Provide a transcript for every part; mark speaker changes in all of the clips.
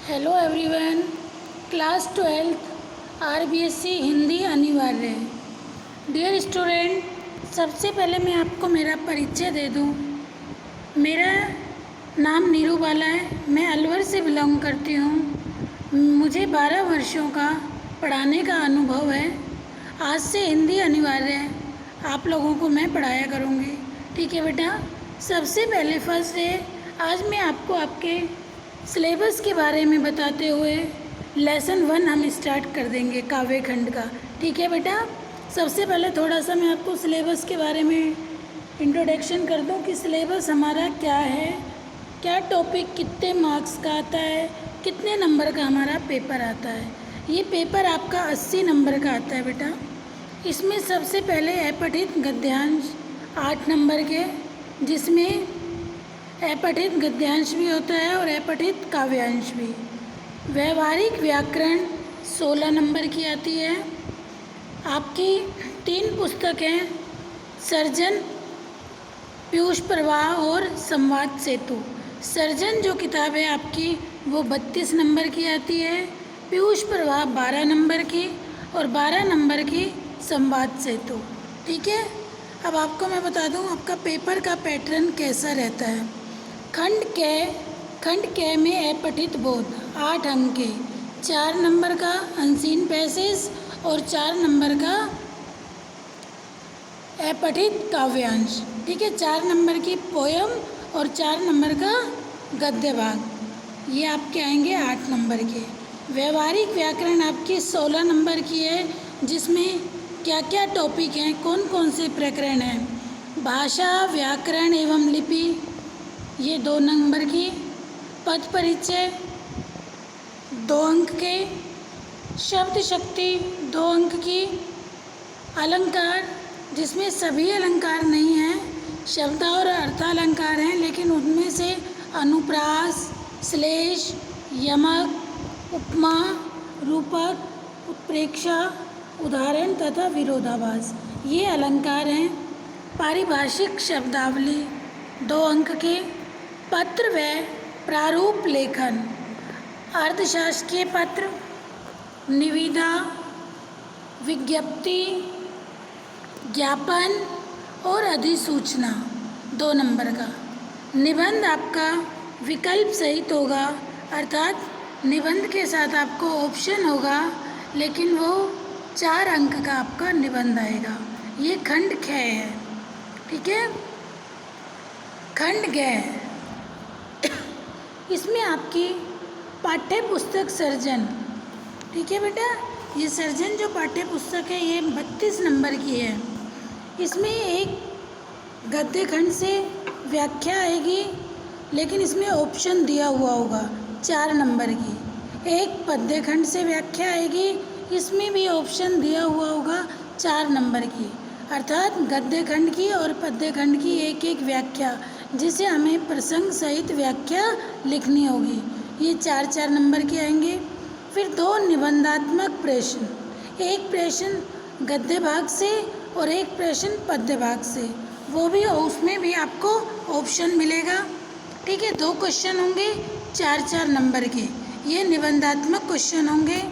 Speaker 1: Hello everyone. Class 12 RBSC Hindi अनिवार्य। Dear student, सबसे पहले मैं आपको मेरा परिचय दे दूं। मेरा नाम नीरू बाला है। मैं अलवर से बिलोंग करती हूं। मुझे 12 वर्षों का पढ़ाने का अनुभव है। आज से हिंदी अनिवार्य है। आप लोगों को मैं पढ़ाया करूंगी। ठीक है बेटा। सबसे पहले फर्स्ट डे आज मैं आपको आपके सिलेबस के बारे में बताते हुए लेसन 1 हम स्टार्ट कर देंगे काव्य खंड का। ठीक है बेटा। सबसे पहले थोड़ा सा मैं आपको सिलेबस के बारे में इंट्रोडक्शन कर दूं कि सिलेबस हमारा क्या है, क्या टॉपिक कितने मार्क्स का आता है, कितने नंबर का हमारा पेपर आता है। ये पेपर आपका 80 नंबर का आता है बेटा। इसमें सबसे पहले अपठित गद्यांश 8 नंबर के, जिसमें अपठित गद्यांश भी होता है और अपठित काव्यांश भी। व्यवहारिक व्याकरण 16 नंबर की आती है। आपकी 3 पुस्तक हैं, सर्जन, पीयूष प्रवाह और संवाद सेतु। सर्जन जो किताब है आपकी वो 32 नंबर की आती है, पीयूष प्रवाह 12 नंबर की और 12 नंबर की संवाद सेतु। ठीक है। अब आपको मैं बता दूं आपका पेपर का पैटर्न कैसा रहता है। खंड के में अपठित बोध 8 अंक के, 4 नंबर का अनसीन पैसेज और 4 नंबर का अपठित काव्यांश। ठीक है। 4 नंबर की पोयम और 4 नंबर का गद्य भाग, ये आपके आएंगे 8 नंबर के। व्यवहारिक व्याकरण आपकी 16 नंबर की है, जिसमें क्या क्या टॉपिक हैं, कौन कौन से प्रकरण हैं। भाषा, व्याकरण एवं लिपि, ये 2 नंबर की। पद परिचय 2 अंक के। शब्द शक्ति 2 अंक की। अलंकार, जिसमें सभी अलंकार नहीं हैं, शब्द और अर्थालंकार हैं, लेकिन उनमें से अनुप्रास, श्लेष, यमक, उपमा, रूपक, उत्प्रेक्षा, उदाहरण तथा विरोधाभास, ये अलंकार हैं। पारिभाषिक शब्दावली 2 अंक के। पत्र व प्रारूप लेखन, अर्थशास्त्रीय पत्र, निविदा, विज्ञप्ति, ज्ञापन और अधिसूचना 2 नंबर का। निबंध आपका विकल्प सहित होगा, अर्थात निबंध के साथ आपको ऑप्शन होगा, लेकिन वो 4 अंक का आपका निबंध आएगा। ये खंड ख है। ठीक है। खंड ग, इसमें आपकी पाठ्य पुस्तक सर्जन। ठीक है बेटा। ये सर्जन जो पाठ्य पुस्तक है ये 32 नंबर की है। इसमें एक गद्य खंड से व्याख्या आएगी, लेकिन इसमें ऑप्शन दिया हुआ होगा 4 नंबर की। एक पद्य खंड से व्याख्या आएगी, इसमें भी ऑप्शन दिया हुआ होगा 4 नंबर की। अर्थात गद्य खंड की और पद्य खंड की एक एक व्याख्या, जिसे हमें प्रसंग सहित व्याख्या लिखनी होगी। ये 4-4 नंबर के आएंगे। फिर 2 निबंधात्मक प्रश्न, एक प्रश्न गद्य भाग से और एक प्रश्न पद्य भाग से, वो भी उसमें भी आपको ऑप्शन मिलेगा। ठीक है। 2 क्वेश्चन होंगे 4-4 नंबर के, ये निबंधात्मक क्वेश्चन होंगे।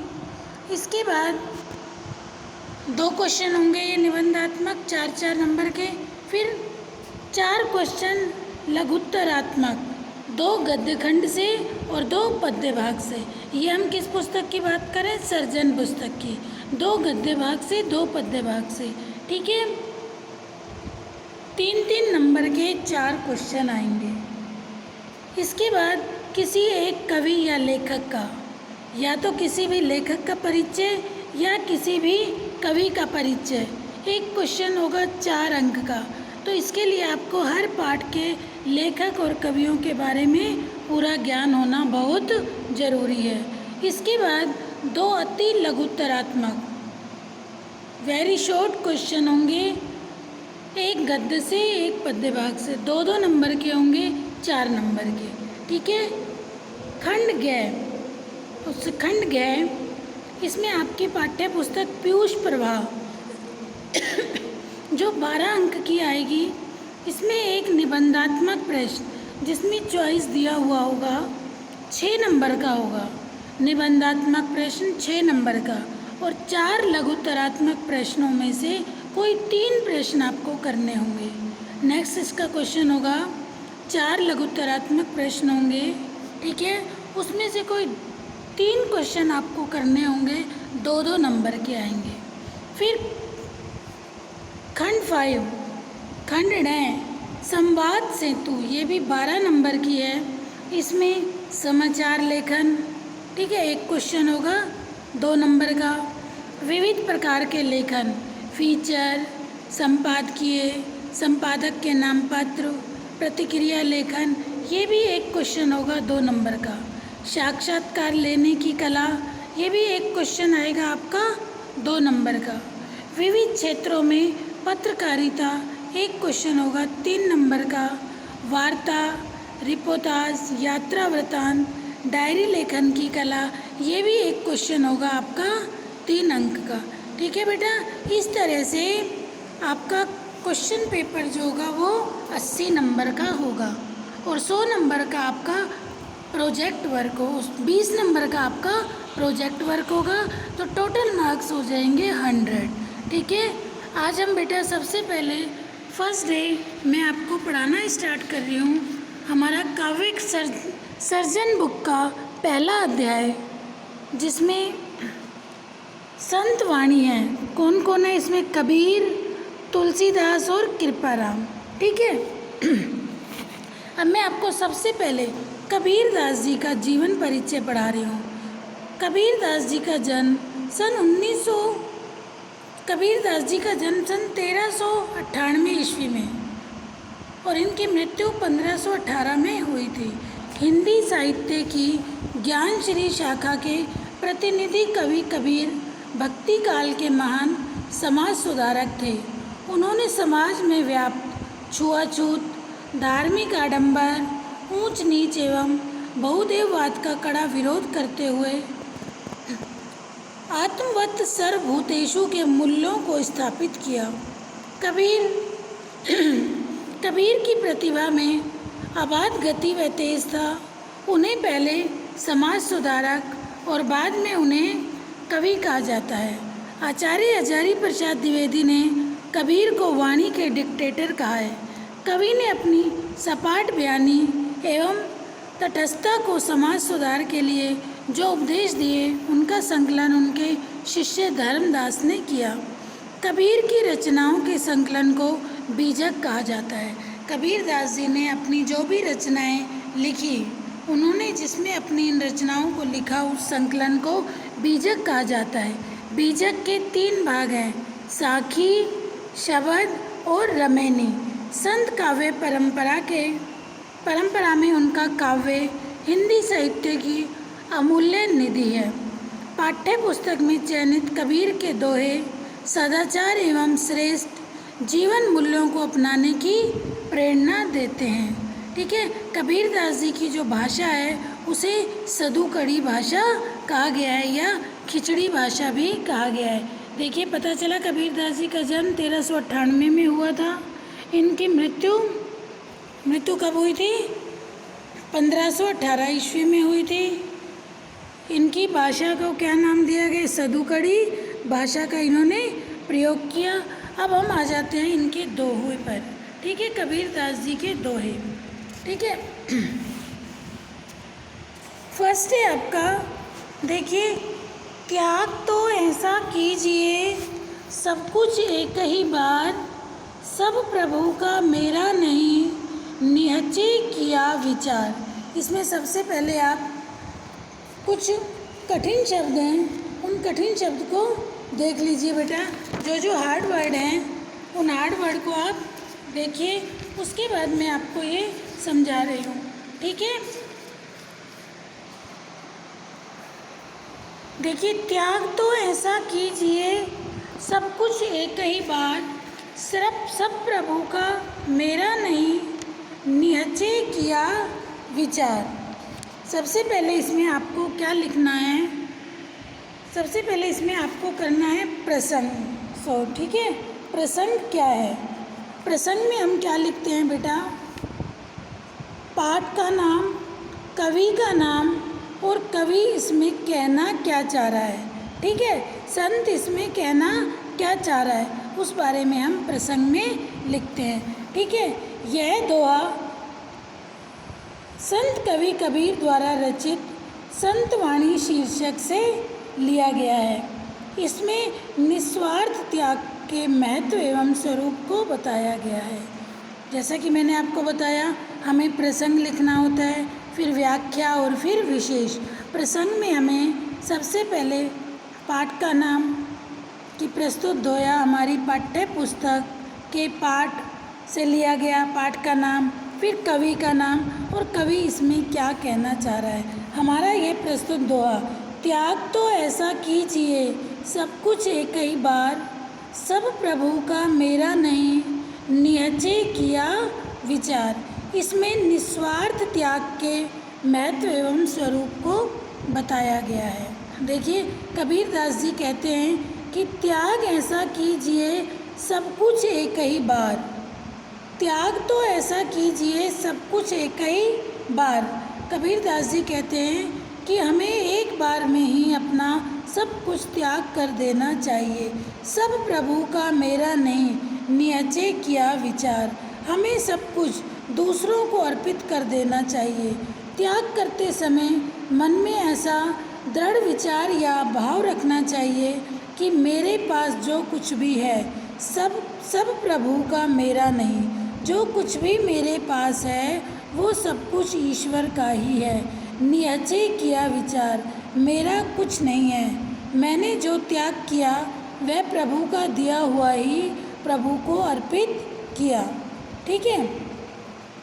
Speaker 1: इसके बाद 2 क्वेश्चन होंगे ये निबंधात्मक 4-4 नंबर के। फिर 4 क्वेश्चन लघुत्तरात्मक, 2 गद्य खंड से और 2 पद्य भाग से। ये हम किस पुस्तक की बात करें, सर्जन पुस्तक की। 2 गद्य भाग से, 2 पद्य भाग से। ठीक है। 3-3 नंबर के 4 क्वेश्चन आएंगे। इसके बाद किसी एक कवि या लेखक का, या तो किसी भी लेखक का परिचय या किसी भी कवि का परिचय, एक क्वेश्चन होगा 4 अंक का। तो इसके लिए आपको हर पाठ के लेखक और कवियों के बारे में पूरा ज्ञान होना बहुत ज़रूरी है। इसके बाद 2 अति लघुत्तरात्मक वेरी शॉर्ट क्वेश्चन होंगे, एक गद्य से एक पद्य भाग से, 2-2 नंबर के होंगे, 4 नंबर के। ठीक है। खंड ग, उस खंड ग, इसमें आपकी पाठ्य पुस्तक पीयूष प्रवाह जो 12 अंक की आएगी। इसमें एक निबंधात्मक प्रश्न, जिसमें चॉइस दिया हुआ होगा, 6 नंबर का होगा। निबंधात्मक प्रश्न 6 नंबर का, और 4 लघुत्तरात्मक प्रश्नों में से कोई 3 प्रश्न आपको करने होंगे। नेक्स्ट इसका क्वेश्चन होगा 4 लघुत्तरात्मक प्रश्न होंगे, ठीक है, उसमें से कोई 3 क्वेश्चन आपको करने होंगे, 2-2 नंबर के आएंगे। फिर खंड 5 खंड 9 संवाद सेतु, ये भी 12 नंबर की है। इसमें समाचार लेखन, ठीक है, एक क्वेश्चन होगा 2 नंबर का। विविध प्रकार के लेखन, फीचर, संपादकीय, संपादक के नामपत्र, प्रतिक्रिया लेखन, ये भी एक क्वेश्चन होगा 2 नंबर का। साक्षात्कार लेने की कला, ये भी एक क्वेश्चन आएगा आपका 2 नंबर का। विविध क्षेत्रों में पत्रकारिता, एक क्वेश्चन होगा 3 नंबर का। वार्ता, रिपोर्टाज, यात्रा वृत्तांत, डायरी लेखन की कला, ये भी एक क्वेश्चन होगा आपका 3 अंक का, ठीक है बेटा। इस तरह से आपका क्वेश्चन पेपर जो होगा वो 80 नंबर का होगा, और 100 नंबर का आपका प्रोजेक्ट वर्क हो, 20 नंबर का आपका प्रोजेक्ट वर्क होगा, तो टोटल मार्क्स हो जाएंगे 100, ठीक है। आज हम बेटा सबसे पहले फर्स्ट डे मैं आपको पढ़ाना स्टार्ट कर रही हूँ हमारा काव्य सर्जन बुक का पहला अध्याय, जिसमें संत वाणी है। कौन कौन है इसमें? कबीर, तुलसीदास और कृपाराम, ठीक है। अब मैं आपको सबसे पहले कबीरदास जी का जीवन परिचय पढ़ा रही हूँ। कबीरदास जी का जन्म कबीरदास जी का जन्म सन 1398 ईस्वी में, और इनकी मृत्यु 1518 में हुई थी। हिंदी साहित्य की ज्ञानश्री शाखा के प्रतिनिधि कवि कबीर भक्ति काल के महान समाज सुधारक थे। उन्होंने समाज में व्याप्त छुआछूत, धार्मिक आडंबर, ऊंच नीच एवं बहुदेववाद का कड़ा विरोध करते हुए आत्मवत सर्वभूतेषु के मूल्यों को स्थापित किया। कबीर की प्रतिभा में अबाध गति व तेज था। उन्हें पहले समाज सुधारक और बाद में उन्हें कवि कहा जाता है। आचार्य हजारी प्रसाद द्विवेदी ने कबीर को वाणी के डिक्टेटर कहा है। कवि ने अपनी सपाट बयानी एवं तटस्थता को समाज सुधार के लिए जो उपदेश दिए, उनका संकलन उनके शिष्य धर्मदास ने किया। कबीर की रचनाओं के संकलन को बीजक कहा जाता है। कबीरदास जी ने अपनी जो भी रचनाएं लिखी, उन्होंने जिसमें अपनी इन रचनाओं को लिखा, उस संकलन को बीजक कहा जाता है। बीजक के 3 भाग हैं, साखी, शबद और रमैनी। संत काव्य परंपरा में उनका काव्य हिंदी साहित्य की अमूल्य निधि है। पाठ्य पुस्तक में चयनित कबीर के दोहे सदाचार एवं श्रेष्ठ जीवन मूल्यों को अपनाने की प्रेरणा देते हैं, ठीक है। कबीरदास जी की जो भाषा है उसे सदुकड़ी भाषा कहा गया है या खिचड़ी भाषा भी कहा गया है। देखिए, पता चला कबीरदास जी का जन्म 1398 में हुआ था। इनकी मृत्यु कब हुई थी? 1518 ईस्वी में हुई थी। इनकी भाषा को क्या नाम दिया गया? सदुकड़ी भाषा का इन्होंने प्रयोग किया। अब हम आ जाते हैं इनके दोहे पर, ठीक है, कबीरदास जी के दोहे, ठीक है। फर्स्ट है आपका, देखिए, त्याग तो ऐसा कीजिए सब कुछ एक ही बार, सब प्रभु का मेरा नहीं निहचे किया विचार। इसमें सबसे पहले आप कुछ कठिन शब्द हैं, उन कठिन शब्द को देख लीजिए बेटा। जो हार्ड वर्ड हैं उन हार्ड वर्ड को आप देखिए, उसके बाद मैं आपको ये समझा रही हूँ, ठीक है। देखिए, त्याग तो ऐसा कीजिए सब कुछ एक ही बार, सिर्फ सब प्रभु का मेरा नहीं निहचे किया विचार। सबसे पहले इसमें आपको क्या लिखना है? सबसे पहले इसमें आपको करना है प्रसंग, ठीक है। प्रसंग क्या है? प्रसंग में हम क्या लिखते हैं बेटा? पाठ का नाम, कवि का नाम और कवि इसमें कहना क्या चाह रहा है। ठीक है, संत इसमें कहना क्या चाह रहा है उस बारे में हम प्रसंग में लिखते हैं। ठीक है, यह दोहा संत कवि कबीर द्वारा रचित संत वाणी शीर्षक से लिया गया है। इसमें निस्वार्थ त्याग के महत्व एवं स्वरूप को बताया गया है। जैसा कि मैंने आपको बताया, हमें प्रसंग लिखना होता है, फिर व्याख्या और फिर विशेष। प्रसंग में हमें सबसे पहले पाठ का नाम की प्रस्तुत दोहा हमारी पाठ्य पुस्तक के पाठ से लिया गया पाठ का नाम, फिर कवि का नाम और कवि इसमें क्या कहना चाह रहा है। हमारा ये प्रस्तुत दोहा, त्याग तो ऐसा कीजिए सब कुछ एक ही बार, सब प्रभु का मेरा नहीं निहचे किया विचार। इसमें निस्वार्थ त्याग के महत्व एवं स्वरूप को बताया गया है। देखिए, कबीर दास जी कहते हैं कि त्याग ऐसा कीजिए सब कुछ एक ही बार, त्याग तो ऐसा कीजिए सब कुछ एक ही बार। कबीर दास जी कहते हैं कि हमें एक बार में ही अपना सब कुछ त्याग कर देना चाहिए। सब प्रभु का मेरा नहीं नियचे किया विचार। हमें सब कुछ दूसरों को अर्पित कर देना चाहिए। त्याग करते समय मन में ऐसा दृढ़ विचार या भाव रखना चाहिए कि मेरे पास जो कुछ भी है सब प्रभु का मेरा नहीं। जो कुछ भी मेरे पास है वो सब कुछ ईश्वर का ही है। नियचे किया विचार, मेरा कुछ नहीं है। मैंने जो त्याग किया वह प्रभु का दिया हुआ ही प्रभु को अर्पित किया। ठीक है,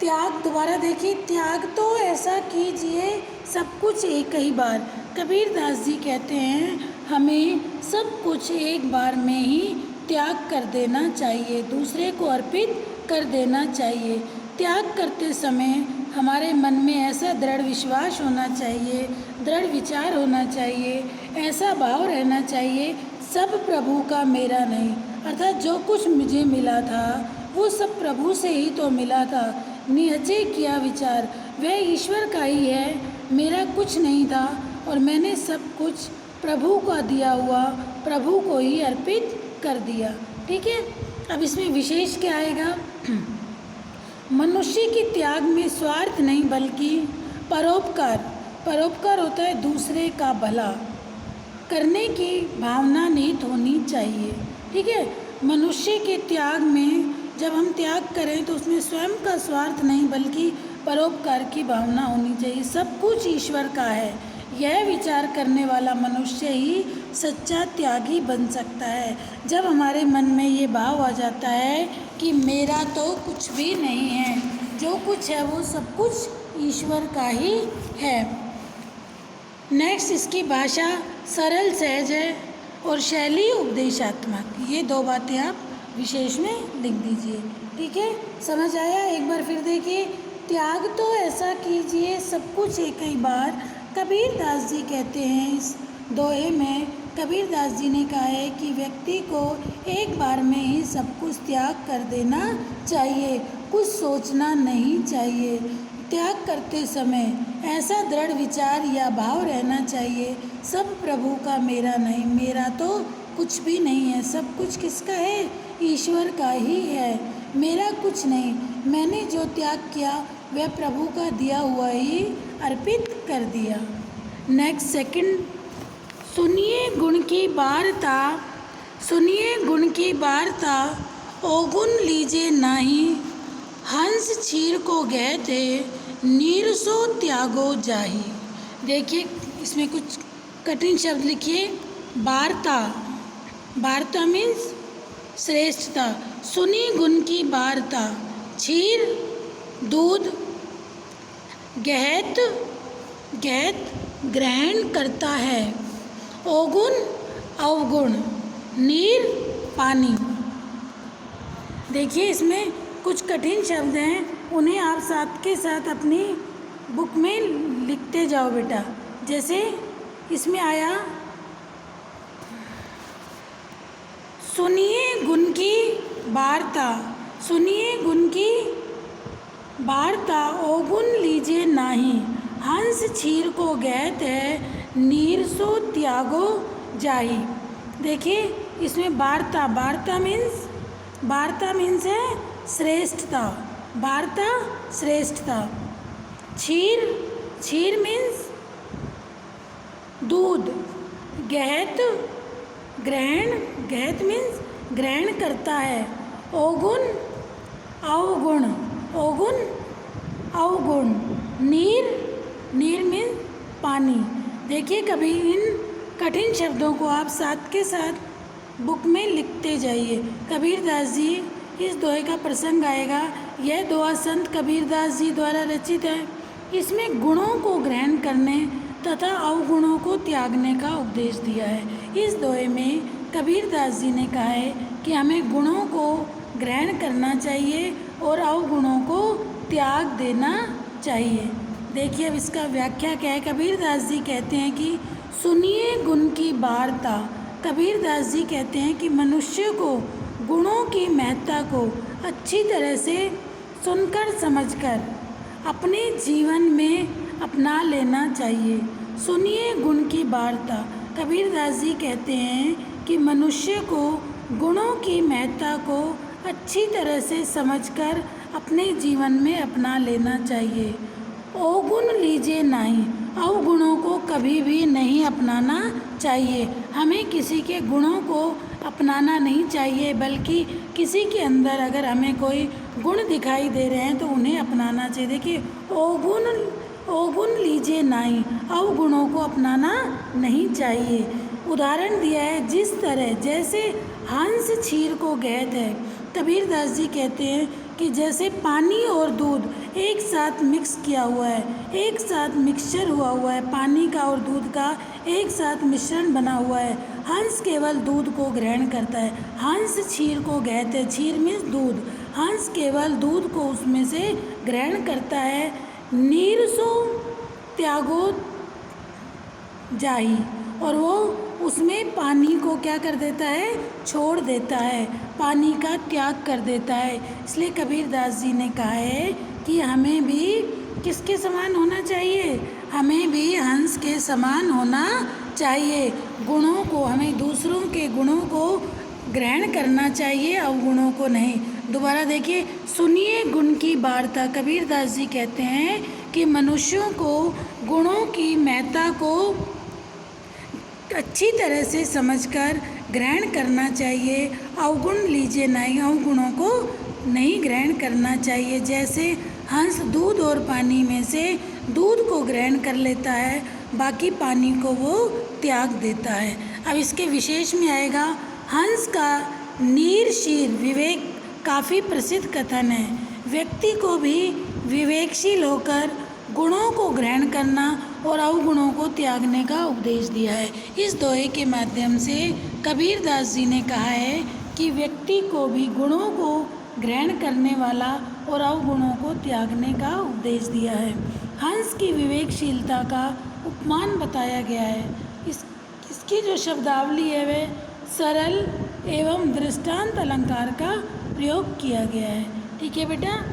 Speaker 1: त्याग दोबारा देखिए, त्याग तो ऐसा कीजिए सब कुछ एक ही बार। कबीर दास जी कहते हैं हमें सब कुछ एक बार में ही त्याग कर देना चाहिए, दूसरे को अर्पित कर देना चाहिए। त्याग करते समय हमारे मन में ऐसा दृढ़ विश्वास होना चाहिए, दृढ़ विचार होना चाहिए, ऐसा भाव रहना चाहिए सब प्रभु का मेरा नहीं। अर्थात जो कुछ मुझे मिला था वो सब प्रभु से ही तो मिला था। निहचे किया विचार, वह ईश्वर का ही है, मेरा कुछ नहीं था और मैंने सब कुछ प्रभु का दिया हुआ प्रभु को ही अर्पित कर दिया। ठीक है, अब इसमें विशेष क्या आएगा। मनुष्य के त्याग में स्वार्थ नहीं बल्कि परोपकार, परोपकार होता है दूसरे का भला करने की भावना निहित होनी चाहिए। ठीक है, मनुष्य के त्याग में जब हम त्याग करें तो उसमें स्वयं का स्वार्थ नहीं बल्कि परोपकार की भावना होनी चाहिए। सब कुछ ईश्वर का है, यह विचार करने वाला मनुष्य ही सच्चा त्यागी बन सकता है। जब हमारे मन में ये भाव आ जाता है कि मेरा तो कुछ भी नहीं है, जो कुछ है वो सब कुछ ईश्वर का ही है। नेक्स्ट, इसकी भाषा सरल सहज है और शैली उपदेशात्मक। ये दो बातें आप विशेष में लिख दीजिए। ठीक है, समझ आया। एक बार फिर देखिए, त्याग तो ऐसा कीजिए सब कुछ एक ही बार। कबीर दास जी कहते हैं इस दोहे में, कबीर दास जी ने कहा है कि व्यक्ति को एक बार में ही सब कुछ त्याग कर देना चाहिए, कुछ सोचना नहीं चाहिए। त्याग करते समय ऐसा दृढ़ विचार या भाव रहना चाहिए सब प्रभु का मेरा नहीं, मेरा तो कुछ भी नहीं है, सब कुछ किसका है, ईश्वर का ही है, मेरा कुछ नहीं। मैंने जो त्याग किया वह प्रभु का दिया हुआ ही अर्पित कर दिया। नेक्स्ट सेकंड, सुनिए गुण की वार्ता, सुनिए गुण की वार्ता, ओगुन लीजे नाही, हंस क्षीर को गए थे, नीर सो त्यागो जाही। देखिए, इसमें कुछ कठिन शब्द लिखिए। वार्ता, वार्ता मीन्स श्रेष्ठता। सुनी गुण की वार्ता, क्षीर दूध, गहत गहत ग्रहण करता है, ओगुण अवगुण, नीर पानी। देखिए, इसमें कुछ कठिन शब्द हैं, उन्हें आप साथ के साथ अपनी बुक में लिखते जाओ बेटा। जैसे इसमें आया, सुनिए गुण की वार्ता, सुनिए गुण की वार्ता, ओगुन लीजिए नाही, हंस छीर को गहत है, नीर सो त्यागो जाही। देखिए इसमें वार्ता, वार्ता मीन्स है श्रेष्ठता, वार्ता श्रेष्ठता। छीर मीन्स दूध, गहत ग्रहण, गहत मीन्स ग्रहण करता है। अवगुण अवगुण। नीर मीन्स पानी। देखिए कभी इन कठिन शब्दों को आप साथ के साथ बुक में लिखते जाइए। कबीरदास जी इस दोहे का प्रसंग आएगा। यह दोहा संत कबीरदास जी द्वारा रचित है। इसमें गुणों को ग्रहण करने तथा अवगुणों को त्यागने का उपदेश दिया है। इस दोहे में कबीरदास जी ने कहा है कि हमें गुणों को ग्रहण करना चाहिए और अवगुणों को त्याग देना चाहिए। देखिए अब इसका व्याख्या क्या है। कबीरदास जी कहते हैं कि सुनिए गुण की वार्ता। कबीरदास जी कहते हैं कि मनुष्य को गुणों की महत्ता को अच्छी तरह से सुनकर समझकर अपने जीवन में अपना लेना चाहिए। सुनिए गुण की वार्ता। कबीरदास जी कहते हैं कि मनुष्य को गुणों की महत्ता को अच्छी तरह से समझकर अपने जीवन में अपना लेना चाहिए। अवगुण लीजिए नहीं, अवगुणों को कभी भी नहीं अपनाना चाहिए। हमें किसी के गुणों को अपनाना नहीं चाहिए, बल्कि किसी के अंदर अगर हमें कोई गुण दिखाई दे रहे हैं तो उन्हें अपनाना चाहिए। देखिए अवगुण लीजिए नहीं, अवगुणों को अपनाना नहीं चाहिए। उदाहरण दिया है जिस तरह, जैसे हंस छीर को गहत है। कबीरदास जी कहते हैं कि जैसे पानी और दूध एक साथ मिक्स किया हुआ है, एक साथ मिक्सचर हुआ है, पानी का और दूध का एक साथ मिश्रण बना हुआ है। हंस केवल दूध को ग्रहण करता है। हंस छीर को गहत है, छीर मीन्स दूध। हंस केवल दूध को उसमें से ग्रहण करता है। नीर सो त्यागो जाही, और वो उसमें पानी को क्या कर देता है, छोड़ देता है, पानी का त्याग कर देता है। इसलिए कबीरदास जी ने कहा है कि हमें भी किसके समान होना चाहिए, हमें भी हंस के समान होना चाहिए। गुणों को, हमें दूसरों के गुणों को ग्रहण करना चाहिए, अवगुणों को नहीं। दोबारा देखिए, सुनिए गुण की वार्ता। कबीरदास जी कहते हैं कि मनुष्यों को गुणों की महत्ता को अच्छी तरह से समझकर ग्रहण करना चाहिए। अवगुण लीजिए नहीं, अवगुणों को नहीं ग्रहण करना चाहिए। जैसे हंस दूध और पानी में से दूध को ग्रहण कर लेता है, बाकी पानी को वो त्याग देता है। अब इसके विशेष में आएगा हंस का नीर शीर विवेक। काफ़ी प्रसिद्ध कथन है। व्यक्ति को भी विवेकशील होकर गुणों को ग्रहण करना और अवगुणों को त्यागने का उपदेश दिया है। इस दोहे के माध्यम से कबीरदास जी ने कहा है कि व्यक्ति को भी गुणों को ग्रहण करने वाला और अवगुणों को त्यागने का उपदेश दिया है। हंस की विवेकशीलता का उपमान बताया गया है। इसकी जो शब्दावली है वह सरल एवं दृष्टांत अलंकार का प्रयोग किया गया है। ठीक है बेटा,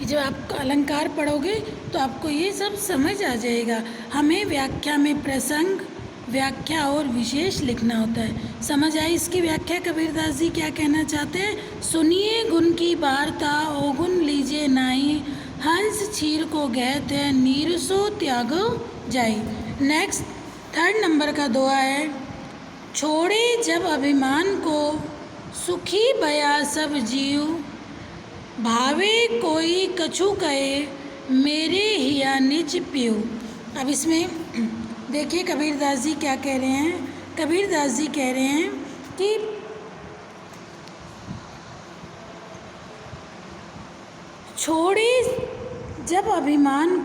Speaker 1: जब आप अलंकार पढ़ोगे तो आपको ये सब समझ आ जाएगा। हमें व्याख्या में प्रसंग, व्याख्या और विशेष लिखना होता है। समझ आई इसकी व्याख्या? कबीरदास जी क्या कहना चाहते हैं? सुनिए गुण की वार्ता, अवगुण लीजिए नाई, हंस छीर को गहत है, नीर सो त्यागो जाई। नेक्स्ट 3rd नंबर का दोहा है, छोड़े जब अभिमान को, सुखी भया सब जीव, भावे कोई कछु कहे, मेरे हिया निज पियो। अब इसमें देखिए कबीरदास जी क्या कह रहे हैं। कबीरदास जी कह रहे हैं कि छोड़े जब अभिमान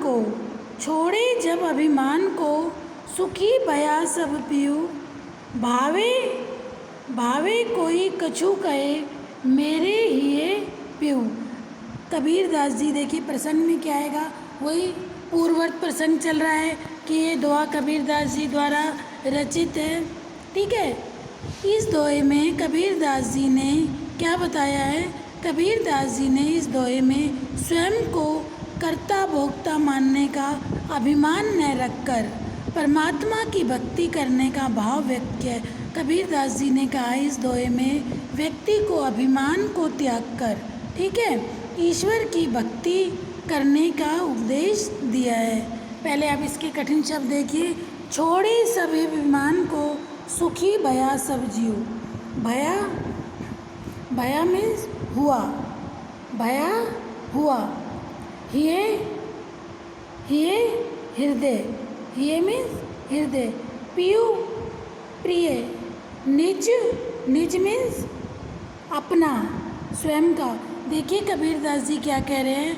Speaker 1: को, सुखी भया सब पियो, भावे कोई कछु कहे, मेरे हिये पियो। कबीरदास जी देखिए प्रसंग में क्या आएगा, वही पूर्ववर्त प्रसंग चल रहा है कि ये दोहा कबीरदास जी द्वारा रचित है। ठीक है, इस दोहे में कबीरदास जी ने क्या बताया है? कबीरदास जी ने इस दोहे में स्वयं को कर्ता भोक्ता मानने का अभिमान न रखकर परमात्मा की भक्ति करने का भाव व्यक्त किया। कबीरदास जी ने कहा इस दोहे में व्यक्ति को अभिमान को त्याग कर, ठीक है, ईश्वर की भक्ति करने का उपदेश दिया है। पहले आप इसके कठिन शब्द देखिए। छोड़े सभी अभिमान को सुखी भया सब जीव। भया, भया मीन्स हुआ, भया हुआ। हिये, हिये हृदय, हिये मीन्स हृदय। पियु प्रिय। निज, निज मीन्स अपना, स्वयं का। देखिए कबीरदास जी क्या कह रहे हैं,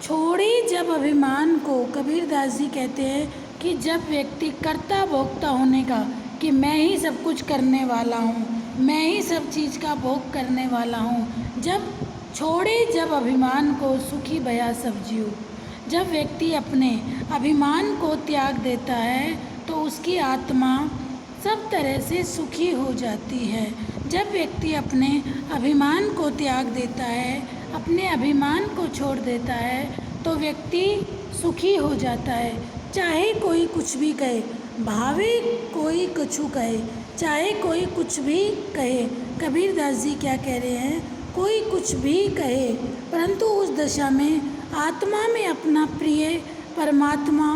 Speaker 1: छोड़े जब अभिमान को। कबीरदास जी कहते हैं कि जब व्यक्ति कर्ता भोक्ता होने का, कि मैं ही सब कुछ करने वाला हूँ, मैं ही सब चीज़ का भोग करने वाला हूँ, जब छोड़े जब अभिमान को सुखी भया सब जीव। जब व्यक्ति अपने अभिमान को त्याग देता है तो उसकी आत्मा सब तरह से सुखी हो जाती है। जब व्यक्ति अपने अभिमान को त्याग देता है, अपने अभिमान को छोड़ देता है तो व्यक्ति सुखी हो जाता है। चाहे कोई कुछ भी कहे, भावे कोई कछु कहे, चाहे कोई कुछ भी कहे। कबीरदास जी क्या कह रहे हैं, कोई कुछ भी कहे परंतु उस दशा में आत्मा में अपना प्रिय परमात्मा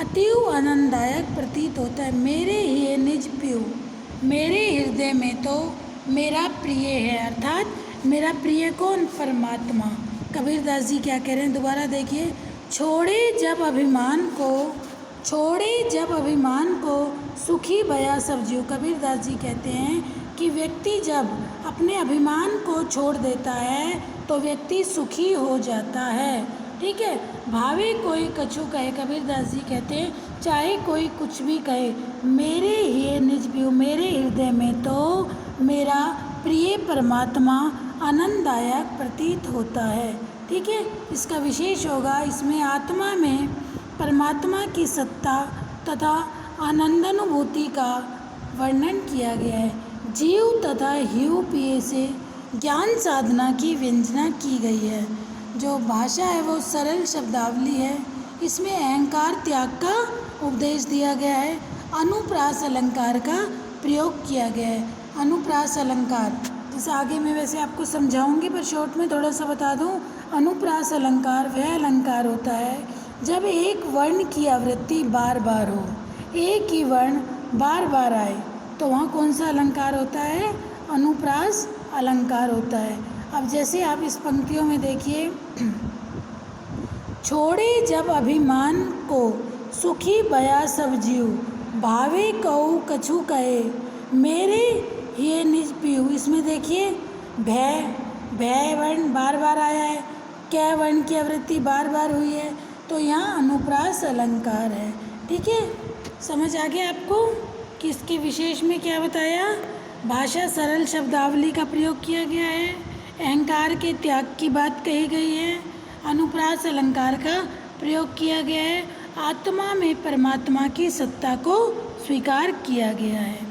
Speaker 1: अतीव आनंददायक प्रतीत होता है। मेरे ही निज प्रिय, मेरे हृदय में तो मेरा प्रिय है, अर्थात मेरा प्रिय कौन, परमात्मा। कबीरदास जी क्या कह रहे हैं, दोबारा देखिए। छोड़े जब अभिमान को, छोड़े जब अभिमान को सुखी भया सब जीव। कबीरदास जी कहते हैं कि व्यक्ति जब अपने अभिमान को छोड़ देता है तो व्यक्ति सुखी हो जाता है, ठीक है। भावे कोई कछु कहे। कबीरदास जी कहते हैं चाहे कोई कुछ भी कहे, मेरे ही निज प्रिय, मेरे हृदय में तो मेरा प्रिय परमात्मा आनंददायक प्रतीत होता है, ठीक है। इसका विशेष होगा, इसमें आत्मा में परमात्मा की सत्ता तथा आनंदानुभूति का वर्णन किया गया है। जीव तथा ह्यू पिए से ज्ञान साधना की व्यंजना की गई है। जो भाषा है वो सरल शब्दावली है। इसमें अहंकार त्याग का उपदेश दिया गया है। अनुप्रास अलंकार का प्रयोग किया गया है। अनुप्रास अलंकार जैसे आगे मैं वैसे आपको समझाऊंगी पर शॉर्ट में थोड़ा सा बता दूं। अनुप्रास अलंकार वह अलंकार होता है जब एक वर्ण की आवृत्ति बार बार हो, एक ही वर्ण बार बार आए तो वहाँ कौन सा अलंकार होता है, अनुप्रास अलंकार होता है। अब जैसे आप इस पंक्तियों में देखिए, छोड़े जब अभिमान को सुखी भया सब जीव, भावे कहू कछु कहे, मेरे ये निज पीहू। इसमें देखिए भय, भय वर्ण बार बार आया है, कै वर्ण की आवृत्ति बार बार हुई है, तो यहाँ अनुप्रास अलंकार है, ठीक है। समझ आ गया आपको कि इसके विशेष में क्या बताया। भाषा सरल शब्दावली का प्रयोग किया गया है, अहंकार के त्याग की बात कही गई है, अनुप्रास अलंकार का प्रयोग किया गया है, आत्मा में परमात्मा की सत्ता को स्वीकार किया गया है।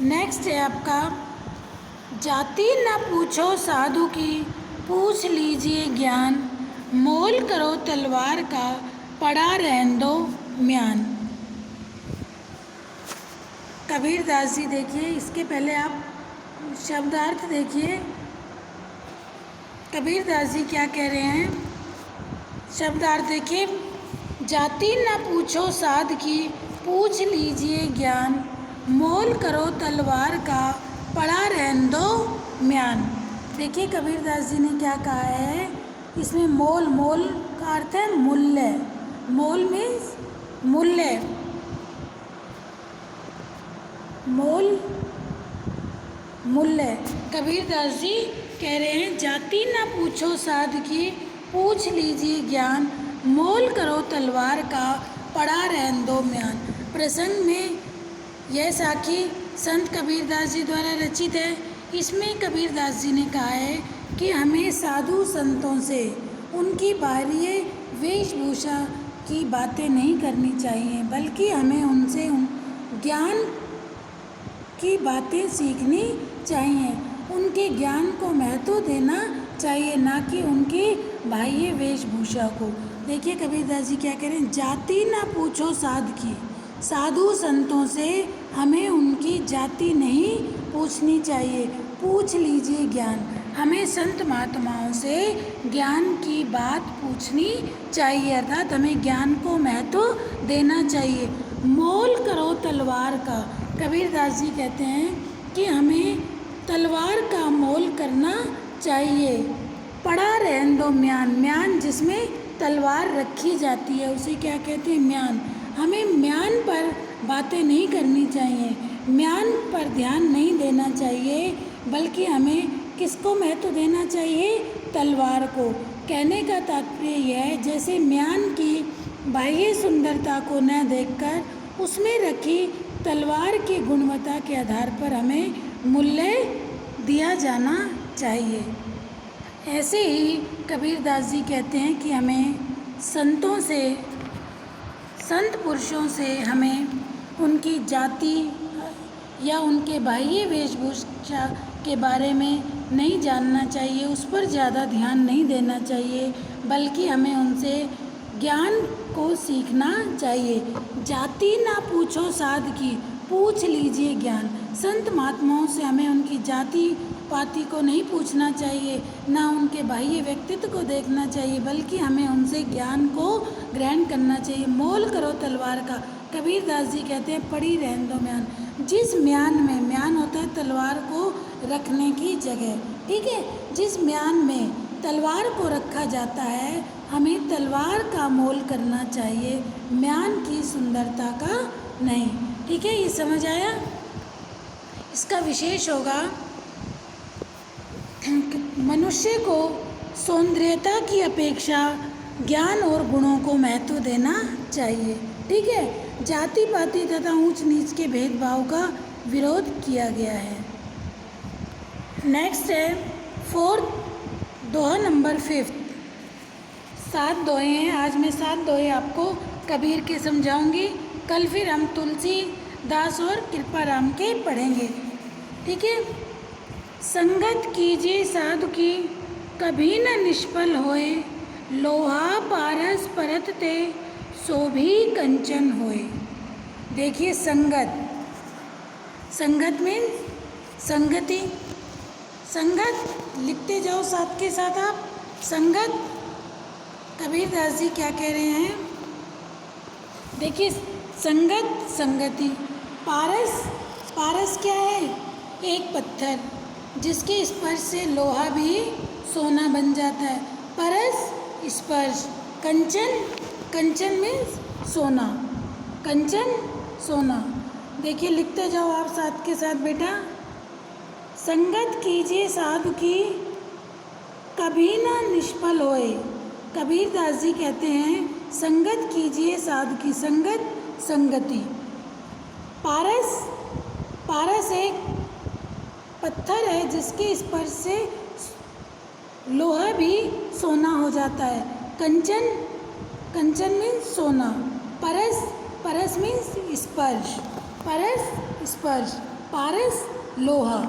Speaker 1: नेक्स्ट है आपका, जाति न पूछो साधु की, पूछ लीजिए ज्ञान, मोल करो तलवार का, पड़ा रहन दो म्यान। कबीरदास जी देखिए, इसके पहले आप शब्दार्थ देखिए। कबीरदास जी क्या कह रहे हैं, शब्दार्थ देखिए। जाति न पूछो साध की, पूछ लीजिए ज्ञान, मोल करो तलवार का, पड़ा रहन दो म्यान। देखिए कबीरदास जी ने क्या कहा है, इसमें मोल, मोल का अर्थ है मूल्य, मोल मीन्स मूल्य, मोल मूल्य। कबीरदास जी कह रहे हैं जाति न पूछो साध की, पूछ लीजिए ज्ञान, मोल करो तलवार का, पड़ा रहन दो म्यान। प्रसंग में यह साखी संत कबीरदास जी द्वारा रचित है। इसमें कबीरदास जी ने कहा है कि हमें साधु संतों से उनकी बाहरी वेशभूषा की बातें नहीं करनी चाहिए, बल्कि हमें उनसे ज्ञान की बातें सीखनी चाहिए, उनके ज्ञान को महत्व देना चाहिए, ना कि उनकी बाह्य वेशभूषा को। देखिए कबीरदास जी क्या कह रहे हैं, जाति ना पूछो साध की, साधु संतों से हमें उनकी जाति नहीं पूछनी चाहिए, पूछ लीजिए ज्ञान। हमें संत महात्माओं से ज्ञान की बात पूछनी चाहिए, अर्थात हमें ज्ञान को महत्व देना चाहिए। मोल करो तलवार का, कबीरदास जी कहते हैं कि हमें तलवार का मोल करना चाहिए। पड़ा रहने दो म्यान, म्यान जिसमें तलवार रखी जाती है उसे क्या कहते हैं, म्यान। हमें म्यान पर बातें नहीं करनी चाहिए, म्यान पर ध्यान नहीं देना चाहिए, बल्कि हमें किसको महत्व देना चाहिए, तलवार को। कहने का तात्पर्य यह है, जैसे म्यान की बाह्य सुंदरता को न देखकर उसमें रखी तलवार की गुणवत्ता के आधार पर हमें मूल्य दिया जाना चाहिए। ऐसे ही कबीरदास जी कहते हैं कि हमें संतों से, संत पुरुषों से हमें उनकी जाति या उनके बाह्य वेशभूषा के बारे में नहीं जानना चाहिए, उस पर ज़्यादा ध्यान नहीं देना चाहिए, बल्कि हमें उनसे ज्ञान को सीखना चाहिए। जाति ना पूछो साध की, पूछ लीजिए ज्ञान। संत महात्माओं से हमें उनकी जाति पाति को नहीं पूछना चाहिए, ना उनके बाह्य व्यक्तित्व को देखना चाहिए, बल्कि हमें उनसे ज्ञान को ग्रहण करना चाहिए। मोल करो तलवार का, कबीरदास जी कहते हैं पड़ी रहने दो म्यान। जिस म्यान में, म्यान होता है तलवार को रखने की जगह, ठीक है, जिस म्यान में तलवार को रखा जाता है हमें तलवार का मोल करना चाहिए, म्यान की सुंदरता का नहीं। ठीक है, ये समझ आया। इसका विशेष होगा मनुष्य को सौंदर्यता की अपेक्षा ज्ञान और गुणों को महत्व देना चाहिए। ठीक है, जाति पाति तथा ऊंच नीच के भेदभाव का विरोध किया गया है। नेक्स्ट है फोर्थ दोहा नंबर 5। 7 दोहे हैं, आज मैं 7 दोहे आपको कबीर के समझाऊंगी, कल फिर हम तुलसीदास और कृपाराम के पढ़ेंगे। ठीक है। संगत कीजिए साधु की, कभी न निष्फल होए, लोहा पारस परत ते, सो भी कंचन होए। देखिए संगत, संगत मीन्स संगति, संगत लिखते जाओ साथ के साथ आप। संगत, कबीरदास जी क्या कह रहे हैं, देखिए संगत संगति। पारस, पारस क्या है, एक पत्थर जिसके स्पर्श से लोहा भी सोना बन जाता है। परस स्पर्श, कंचन, कंचन मीन्स सोना, कंचन सोना। देखिए लिखते जाओ आप साथ के साथ बेटा। संगत कीजिए साधु की, कभी ना निष्फल होए। कबीरदास जी कहते हैं संगत कीजिए साधु की, संगत संगति। पारस, पारस एक पत्थर है जिसके स्पर्श से लोहा भी सोना हो जाता है। कंचन, कंचन मीन्स सोना। परस, परस मीन्स स्पर्श, परस स्पर्श, पारस लोहा।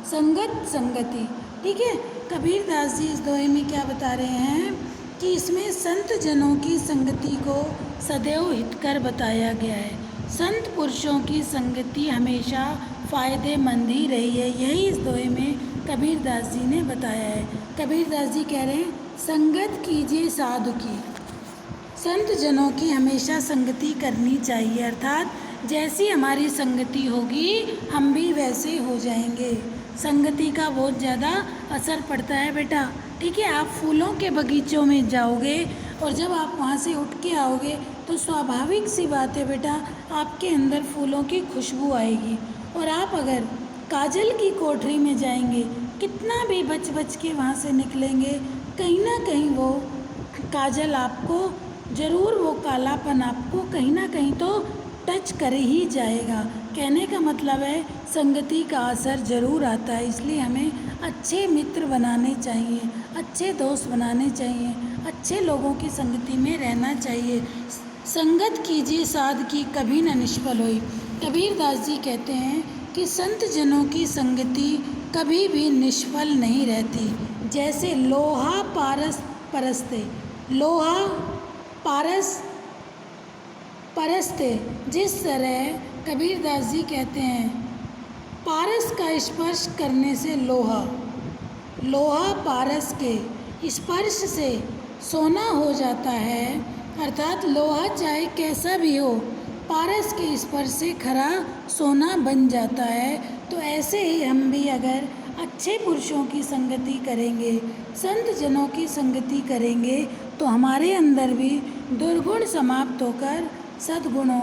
Speaker 1: संगत संगति। ठीक है। कबीरदास जी इस दोहे में क्या बता रहे हैं कि इसमें संत जनों की संगति को सदैव हितकर बताया गया है। संत पुरुषों की संगति हमेशा फ़ायदेमंद ही रही है, यही इस दोहे में कबीरदास जी ने बताया है। कबीरदास जी कह रहे हैं संगत कीजिए साधु की, संत जनों की हमेशा संगति करनी चाहिए, अर्थात जैसी हमारी संगति होगी हम भी वैसे हो जाएंगे। संगति का बहुत ज़्यादा असर पड़ता है बेटा। ठीक है, आप फूलों के बगीचों में जाओगे और जब आप वहाँ से उठ के आओगे तो स्वाभाविक सी बात है बेटा, आपके अंदर फूलों की खुशबू आएगी। और आप अगर काजल की कोठरी में जाएंगे, कितना भी बच बच के वहाँ से निकलेंगे, कहीं ना कहीं वो काजल आपको ज़रूर, वो कालापन आपको कहीं ना कहीं तो टच कर ही जाएगा। कहने का मतलब है संगति का असर ज़रूर आता है, इसलिए हमें अच्छे मित्र बनाने चाहिए, अच्छे दोस्त बनाने चाहिए, अच्छे लोगों की संगति में रहना चाहिए। संगत कीजिए साध की, कभी न निष्फल होई। कबीरदास जी कहते हैं कि संत जनों की संगति कभी भी निष्फल नहीं रहती। जैसे लोहा पारस परस्ते, लोहा परस्ते। जिस तरह कबीरदास जी कहते हैं, पारस का स्पर्श करने से लोहा पारस के स्पर्श से सोना हो जाता है। अर्थात लोहा चाहे कैसा भी हो, पारस के स्पर्श से खरा सोना बन जाता है। तो ऐसे ही हम भी अगर अच्छे पुरुषों की संगति करेंगे, संत जनों की संगति करेंगे, तो हमारे अंदर भी दुर्गुण समाप्त होकर सद्गुणों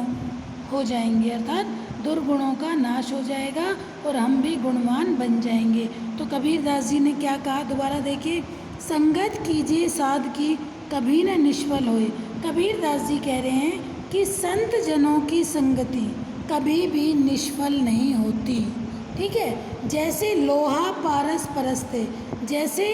Speaker 1: हो जाएंगे। अर्थात दुर्गुणों का नाश हो जाएगा और हम भी गुणवान बन जाएंगे। तो कबीरदास जी ने क्या कहा, दोबारा देखिए, संगत कीजिए साध की कभी न निष्फल होए। कबीरदास जी कह रहे हैं कि संत जनों की संगति कभी भी निष्फल नहीं होती। ठीक है, जैसे लोहा पारस परस्ते, जैसे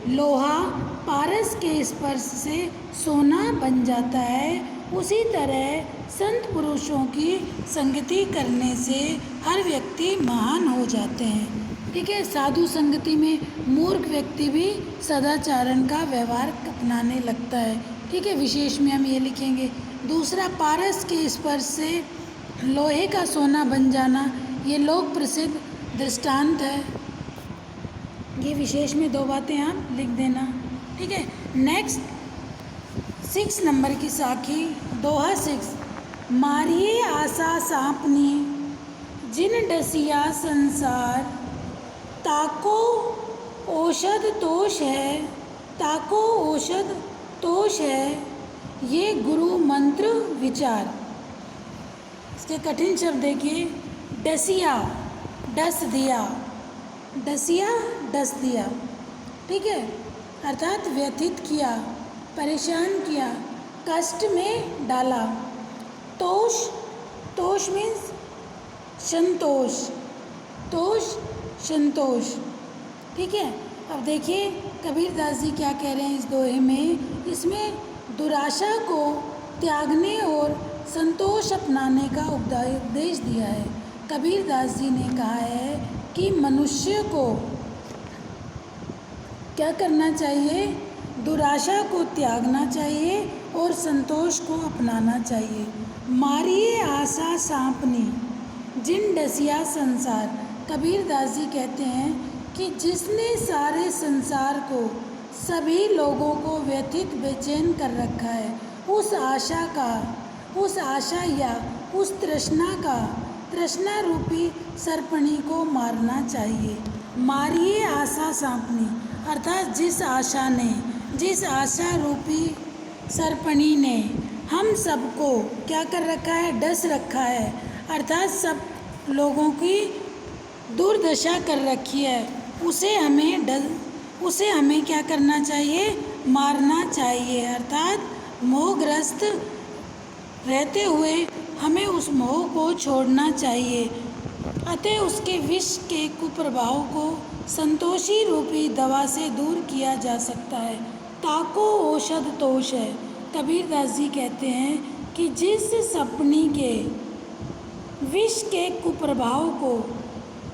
Speaker 1: लोहा पारस के स्पर्श से सोना बन जाता है, उसी तरह संत पुरुषों की संगति करने से हर व्यक्ति महान हो जाते हैं। ठीक है, साधु संगति में मूर्ख व्यक्ति भी सदाचारण का व्यवहार अपनाने लगता है। ठीक है, विशेष में हम ये लिखेंगे। दूसरा, पारस के स्पर्श से लोहे का सोना बन जाना, ये लोक प्रसिद्ध दृष्टांत है। ये विशेष में 2 बातें आप लिख देना। ठीक है, नेक्स्ट 6 नंबर की साखी, दोहा 6। मारिए आशा सांपनी जिन डसिया संसार, ताको औषध तोष है ये गुरु मंत्र विचार। इसके कठिन शब्द देखिए, डसिया डस दिया। ठीक है, अर्थात व्यथित किया, परेशान किया, कष्ट में डाला। तोष मीन्स संतोष। ठीक है, अब देखिए कबीरदास जी क्या कह रहे हैं इस दोहे में। इसमें दुराशा को त्यागने और संतोष अपनाने का उपदेश दिया है। कबीरदास जी ने कहा है कि मनुष्य को क्या करना चाहिए, दुराशा को त्यागना चाहिए और संतोष को अपनाना चाहिए। मारिए आशा सांपनी जिन डसिया संसार। कबीरदास जी कहते हैं कि जिसने सारे संसार को, सभी लोगों को व्यथित बेचैन कर रखा है, उस आशा या उस तृष्णा रूपी सर्पणी को मारना चाहिए। मारिए आशा सांपनी, अर्थात जिस आशा रूपी सर्पणी ने हम सबको क्या कर रखा है, डस रखा है। अर्थात सब लोगों की दुर्दशा कर रखी है, उसे हमें क्या करना चाहिए, मारना चाहिए। अर्थात मोहग्रस्त रहते हुए हमें उस मोह को छोड़ना चाहिए। अतः उसके विष के कुप्रभाव को संतोषी रूपी दवा से दूर किया जा सकता है। ताको औषध तोष है। कबीरदास जी कहते हैं कि जिस सपनी के विष के कुप्रभाव को,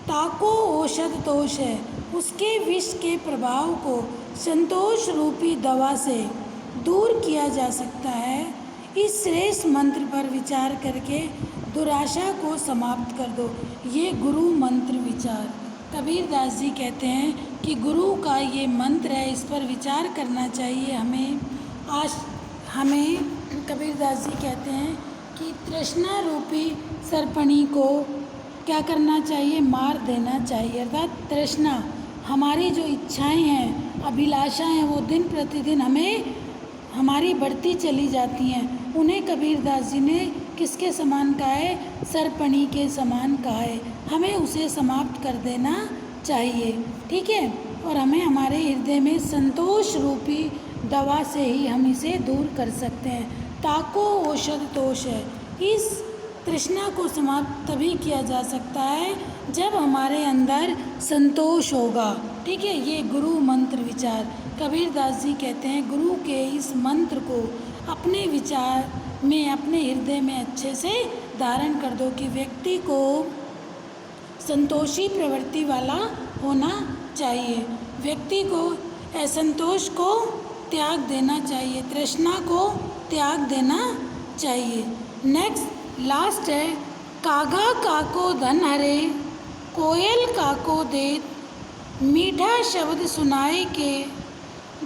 Speaker 1: ताको औषध तोष है, उसके विष के प्रभाव को संतोष रूपी दवा से दूर किया जा सकता है। इस श्रेष्ठ मंत्र पर विचार करके दुराशा को समाप्त कर दो। ये गुरु मंत्र विचार। कबीरदास जी कहते हैं कि गुरु का ये मंत्र है, इस पर विचार करना चाहिए हमें। कबीरदास जी कहते हैं कि तृष्णा रूपी सर्पणी को क्या करना चाहिए, मार देना चाहिए। अर्थात तृष्णा, हमारी जो इच्छाएं हैं, अभिलाषाएं हैं, वो दिन प्रतिदिन हमारी बढ़ती चली जाती हैं। उन्हें कबीरदास जी ने किसके समान कहा है, सर्पणी के समान कहा है। हमें उसे समाप्त कर देना चाहिए। ठीक है, और हमें हमारे हृदय में संतोष रूपी दवा से ही हम इसे दूर कर सकते हैं। ताको औषध तोष है। इस तृष्णा को समाप्त तभी किया जा सकता है जब हमारे अंदर संतोष होगा। ठीक है, ये गुरु मंत्र विचार। कबीरदास जी कहते हैं गुरु के इस मंत्र को अपने विचार में, अपने हृदय में अच्छे से धारण कर दो कि व्यक्ति को संतोषी प्रवृत्ति वाला होना चाहिए। व्यक्ति को असंतोष को त्याग देना चाहिए, तृष्णा को त्याग देना चाहिए। नेक्स्ट लास्ट है, कागा काको धन हरे, कोयल काको देत, मीठा शब्द सुनाए के,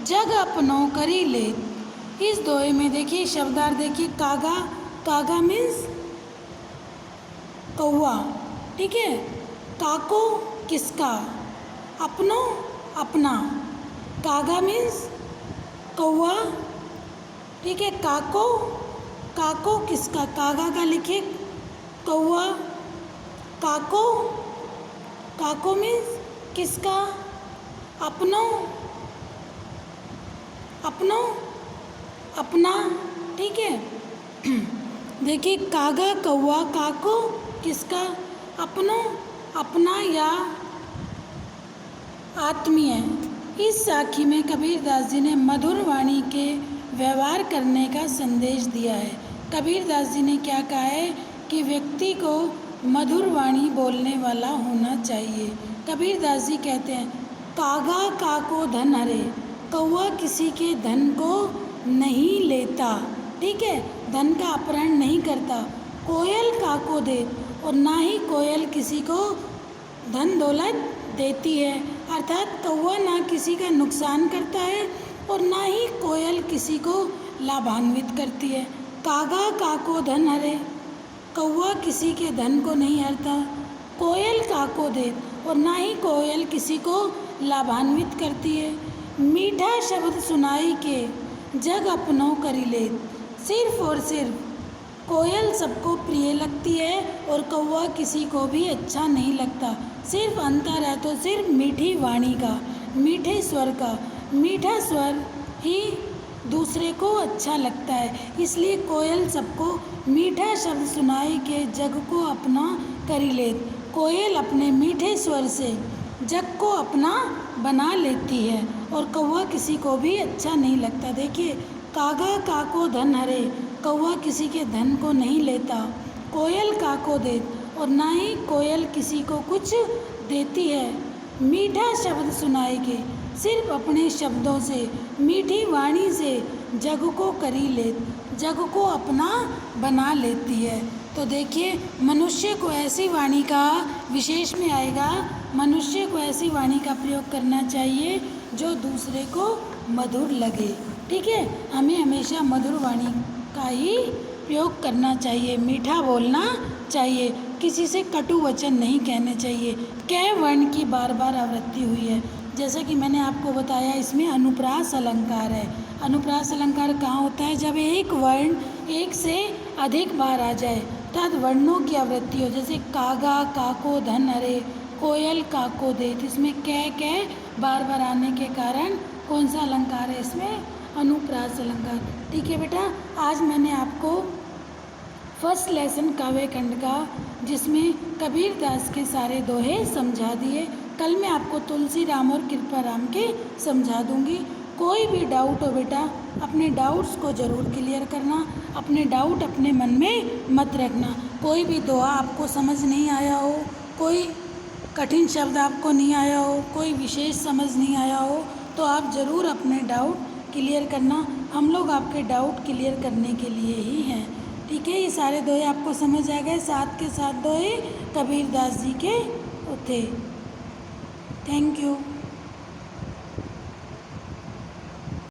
Speaker 1: जग अपनों करी लेत। इस दोहे में देखिए शब्दार्थ देखिए, कागा, कागा मीन्स कौवा, ठीक है। काको किसका, अपनों अपना, कागा मीन्स कौवा, ठीक है। काको, काको किसका, कागा का लिखिए कौवा, काको, काको मीन्स किसका, अपनों, अपनों अपना, ठीक है। देखिए कागा कौवा, काको किसका, अपनों अपना या आत्मीय। इस साखी में कबीरदास जी ने मधुर वाणी के व्यवहार करने का संदेश दिया है। कबीरदास जी ने क्या कहा है कि व्यक्ति को मधुर वाणी बोलने वाला होना चाहिए। कबीरदास जी कहते हैं, कागा काको धन हरे, कौवा किसी के धन को नहीं लेता, ठीक है, धन का अपहरण नहीं करता। कोयल काको दे, और ना ही कोयल किसी को धन दौलत देती है, अर्थात कौवा ना किसी का नुकसान करता है और ना ही कोयल किसी को लाभान्वित करती है। कागा काको धन हरे, कौवा किसी के धन को नहीं हरता। कोयल काको दे, और ना ही कोयल किसी को लाभान्वित करती है। मीठा शब्द सुनाई के, जग अपनों करी लेत। सिर्फ और सिर्फ कोयल सबको प्रिय लगती है और कौवा किसी को भी अच्छा नहीं लगता। सिर्फ अंतर है तो सिर्फ मीठी वाणी का, मीठे स्वर का। मीठा स्वर ही दूसरे को अच्छा लगता है, इसलिए कोयल सबको मीठा शब्द सुनाई के जग को अपना करी लेत। कोयल अपने मीठे स्वर से जग को अपना बना लेती है और कौवा किसी को भी अच्छा नहीं लगता। देखिए, कागा काको धन हरे, कौवा किसी के धन को नहीं लेता। कोयल काको देत, और ना ही कोयल किसी को कुछ देती है। मीठा शब्द सुनाए के, सिर्फ अपने शब्दों से, मीठी वाणी से जग को करी लेत, जग को अपना बना लेती है। तो देखिए, मनुष्य को ऐसी वाणी का विशेष में आएगा, मनुष्य को ऐसी वाणी का प्रयोग करना चाहिए जो दूसरे को मधुर लगे, ठीक है। हमें हमेशा मधुर वाणी का ही प्रयोग करना चाहिए, मीठा बोलना चाहिए, किसी से कटु वचन नहीं कहने चाहिए। कै वर्ण की बार बार आवृत्ति हुई है, जैसा कि मैंने आपको बताया, इसमें अनुप्रास अलंकार है। अनुप्रास अलंकार कहाँ होता है, जब एक वर्ण एक से अधिक बार आ जाए, तद वर्णों की आवृत्ति हो। जैसे कागा काको धन हरे, कोयल काको देत, इसमें कै बार बार आने के कारण कौन सा अलंकार है, इसमें अनुप्रास अलंकार। ठीक है बेटा, आज मैंने आपको फर्स्ट लेसन काव्य खंड का, जिसमें कबीरदास के सारे दोहे समझा दिए। कल मैं आपको तुलसी राम और कृपा राम के समझा दूंगी। कोई भी डाउट हो बेटा, अपने डाउट्स को ज़रूर क्लियर करना, अपने डाउट अपने मन में मत रखना। कोई भी दोहा आपको समझ नहीं आया हो, कोई कठिन शब्द आपको नहीं आया हो, कोई विशेष समझ नहीं आया हो, तो आप ज़रूर अपने डाउट क्लियर करना। हम लोग आपके डाउट क्लियर करने के लिए ही हैं, ठीक है। ये सारे दोहे आपको समझ आ गए, साथ के साथ दोहे कबीरदास जी के थे। Thank you.